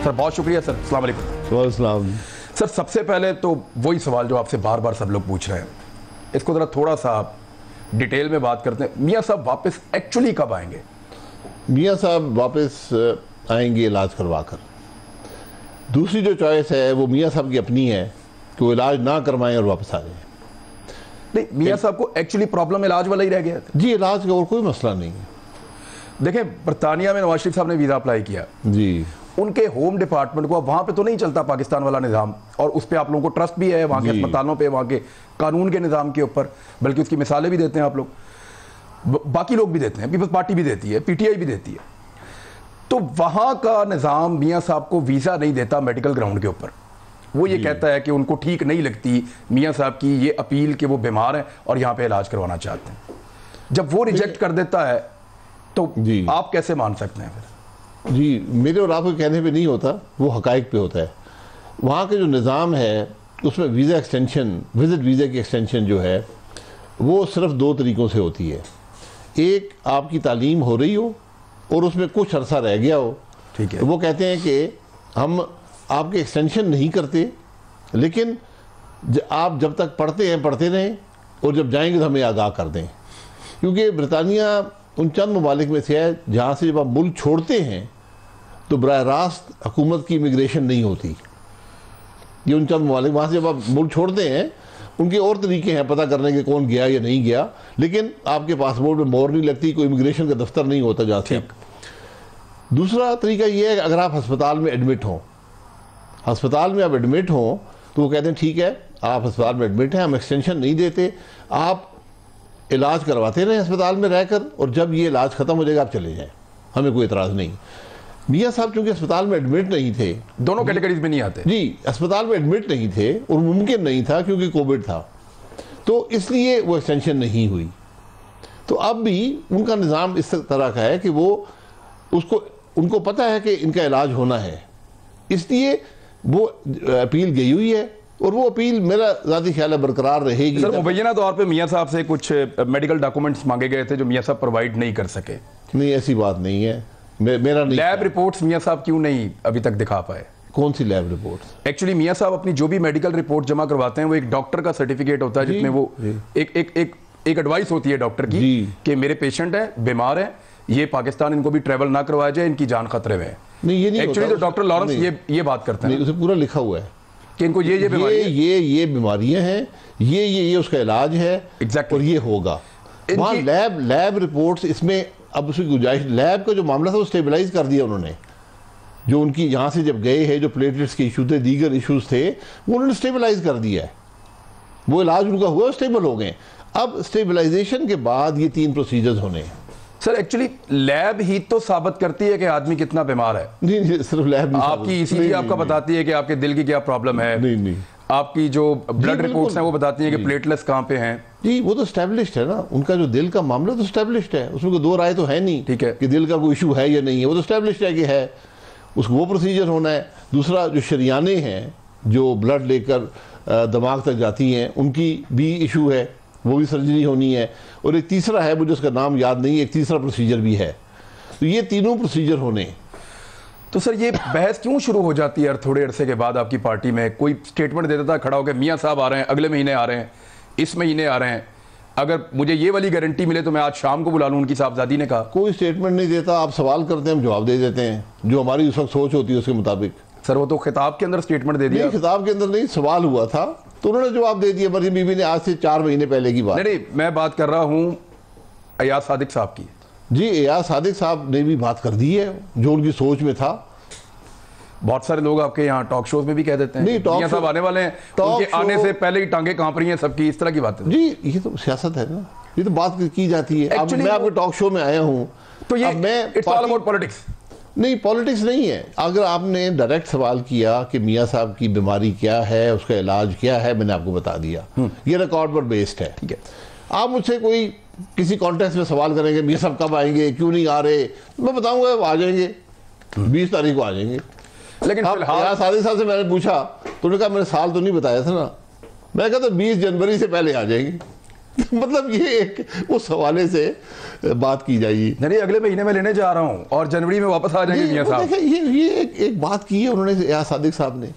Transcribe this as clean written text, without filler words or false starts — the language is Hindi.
सर बहुत शुक्रिया सर, अस्सलाम वालेकुम। सर सबसे पहले तो वही सवाल जो आपसे बार बार सब लोग पूछ रहे हैं, इसको ज़रा थोड़ा सा डिटेल में बात करते हैं। मियाँ साहब वापस एक्चुअली कब आएंगे? मियाँ साहब वापस आएंगे इलाज करवा कर। दूसरी जो चॉइस है वो मियाँ साहब की अपनी है कि वो इलाज ना करवाएं और वापस आ जाएं। नहीं, मियाँ साहब को एक्चुअली प्रॉब्लम इलाज वाला ही रह गया था। जी, इलाज का और कोई मसला नहीं है। देखें, बरतानिया में नवाज शरीफ साहब ने वीज़ा अप्लाई किया जी, उनके होम डिपार्टमेंट को, अब वहाँ पे तो नहीं चलता पाकिस्तान वाला निज़ाम, और उस पर आप लोगों को ट्रस्ट भी है, वहाँ के अस्पतालों पे, वहाँ के कानून के निज़ाम के ऊपर, बल्कि उसकी मिसालें भी देते हैं आप लोग, बाकी लोग भी देते हैं, पीपल्स पार्टी भी देती है, पीटीआई भी देती है। तो वहाँ का निज़ाम मियाँ साहब को वीज़ा नहीं देता मेडिकल ग्राउंड के ऊपर। वो ये कहता है कि उनको ठीक नहीं लगती मियाँ साहब की ये अपील कि वो बीमार हैं और यहाँ पे इलाज करवाना चाहते हैं। जब वो रिजेक्ट कर देता है तो आप कैसे मान सकते हैं फिर? जी, मेरे और आपके कहने पे नहीं होता, वो हकाइक पे होता है। वहाँ के जो निज़ाम है उसमें वीज़ा एक्सटेंशन, विजिट वीज़ा की एक्सटेंशन जो है वो सिर्फ दो तरीक़ों से होती है। एक, आपकी तालीम हो रही हो और उसमें कुछ अरसा रह गया हो, ठीक है, तो वो कहते हैं कि हम आपके एक्सटेंशन नहीं करते, लेकिन आप जब तक पढ़ते हैं पढ़ते रहें और जब जाएंगे तो हमें आगाह कर दें। क्योंकि बरतानिया उन चंद ममालिक में से है जहाँ से जब आप मुल्क छोड़ते हैं तो बराह रास्त हुकूमत की इमिग्रेशन नहीं होती। ये उन चंद ममालिक, वहाँ से जब आप मुल्क छोड़ते हैं उनके और तरीके हैं पता करने के कौन गया या नहीं गया, लेकिन आपके पासपोर्ट में मोहर नहीं लगती, कोई इमिग्रेशन का दफ्तर नहीं होता जहाँ से। दूसरा तरीका ये है कि अगर आप अस्पताल में एडमिट हों, अस्पताल में आप एडमिट हों तो वो कहते हैं ठीक है आप अस्पताल में एडमिट हैं, हम एक्सटेंशन नहीं देते, आप इलाज करवाते रहें अस्पताल में रहकर, और जब ये इलाज ख़त्म हो जाएगा आप चले जाएं, हमें कोई एतराज़ नहीं। मियाँ साहब चूँकि अस्पताल में एडमिट नहीं थे, दोनों कैटेगरीज में नहीं आते जी, अस्पताल में एडमिट नहीं थे और मुमकिन नहीं था क्योंकि कोविड था, तो इसलिए वो एक्सटेंशन नहीं हुई। तो अब भी उनका निज़ाम इस तरह का है कि वो उनको पता है कि इनका इलाज होना है, इसलिए वो अपील गई हुई है और वो अपील मेरा ज़ाती ख्याल है बरकरार रहेगी। सर मुबैना तौर पे मियाँ साहब से कुछ मेडिकल डॉक्यूमेंट्स मांगे गए थे जो मियाँ साहब प्रोवाइड नहीं कर सके। नहीं, ऐसी बात नहीं है, मेरा नहीं। लैब रिपोर्ट्स मियाँ साहब क्यों नहीं अभी तक दिखा पाए? कौन सी लैब रिपोर्ट्स? एक्चुअली मियाँ साहब अपनी जो भी मेडिकल रिपोर्ट जमा करवाते हैं वो एक डॉक्टर का सर्टिफिकेट होता है जिसमें वो एक एडवाइस होती है डॉक्टर की कि मेरे पेशेंट है, बीमार है, ये पाकिस्तान इनको भी ट्रेवल ना करवाया जाए, इनकी जान खतरे में है। नहीं, ये नहीं एक्चुअली तो डॉक्टर लॉरेंस ये बात करते हैं, उसे पूरा लिखा हुआ है कि इनको ये बीमारियां हैं, ये उसका इलाज है एग्जैक्टली, और ये होगा। वहाँ लैब रिपोर्ट्स, इसमें अब उसकी गुंजाइश, लैब का जो मामला था वो स्टेबलाइज कर दिया उन्होंने, जो उनकी यहाँ से जब गए हैं जो प्लेटलेट्स के इशू थे, दीगर इशूज थे, वो उन्होंने स्टेबलाइज कर दिया है, वो इलाज उनका हुआ, स्टेबल हो गए। अब स्टेबलाइजेशन के बाद ये 3 प्रोसीजर्स होने हैं। सर एक्चुअली लैब ही तो साबित करती है कि आदमी कितना बीमार है। नहीं, सिर्फ लैब आपकी ईसीजी आपका बताती है कि आपके दिल की क्या प्रॉब्लम है। नहीं, आपकी जो ब्लड रिपोर्ट्स हैं वो बताती हैं कि प्लेटलेट्स कहाँ पे हैं। जी, वो तो स्टैब्लिश्ड है ना, उनका जो दिल का मामला तो स्टैब्लिश्ड है, उसमें कोई दो राय तो है नहीं, ठीक है, कि दिल का कोई इशू है या नहीं है, वो तो स्टैब्लिश्ड है कि है, उसको वो प्रोसीजर होना है। दूसरा, जो शरियाने हैं जो ब्लड लेकर दिमाग तक जाती हैं, उनकी भी इशू है, वो भी सर्जरी होनी है। और एक तीसरा है, मुझे उसका नाम याद नहीं, एक तीसरा प्रोसीजर भी है। तो ये तीनों प्रोसीजर होने। तो सर ये बहस क्यों शुरू हो जाती है थोड़े अरसे के बाद? आपकी पार्टी में कोई स्टेटमेंट दे देता है खड़ा होकर, मियाँ साहब आ रहे हैं, अगले महीने आ रहे हैं, इस महीने आ रहे हैं, अगर मुझे ये वाली गारंटी मिले तो मैं आज शाम को बुला लूँ, उनकी साहबजादी ने कहा। कोई स्टेटमेंट नहीं देता, आप सवाल करते हैं, हम जवाब दे देते हैं जो हमारी उस वक्त सोच होती है उसके मुताबिक। सर वो तो खिताब के अंदर स्टेटमेंट दे दिया। खिताब के अंदर नहीं, सवाल हुआ था तो उन्होंने जवाब दे दिया। मरियम बीबी ने आज से 4 महीने पहले की बात। नहीं, मैं बात कर रहा हूँ अयाज सादिक साहब की। जी, अयाज सादिक साहब ने भी बात कर दी है जो उनकी सोच में था। बहुत सारे लोग आपके यहाँ टॉक शोज में भी कह देते हैं नहीं, टॉक साहब आने वाले हैं, उनके आने से पहले ही टांगे कांप रही हैं सबकी, इस तरह की बात है। जी, ये तो सियासत है ना, ये तो बात की जाती है। अब मैं आपके टॉक शो में आया हूँ तो ये इट्स ऑल अबाउट पॉलिटिक्स। नहीं, पॉलिटिक्स नहीं है। अगर आपने डायरेक्ट सवाल किया कि मियाँ साहब की बीमारी क्या है, उसका इलाज क्या है, मैंने आपको बता दिया, ये रिकॉर्ड पर बेस्ड है। ठीक है, आप मुझसे कोई किसी कॉन्टेक्स्ट में सवाल करेंगे मियाँ साहब कब आएंगे, क्यों नहीं आ रहे, मैं बताऊंगा आ जाएंगे, 20 तारीख को आ जाएंगे। लेकिन फिलहाल सादिक साहब से मैंने पूछा तो उन्होंने कहा मैंने साल तो नहीं बताया था ना, मैंने कहा तो 20 जनवरी से पहले आ जाएंगे। मतलब ये एक उस हवाले से बात की जाएगी। नहीं, अगले महीने में लेने जा रहा हूं और जनवरी में वापस आ जाएंगे मियां साहब। ये एक बात की है उन्होंने, या सादिक साहब ने,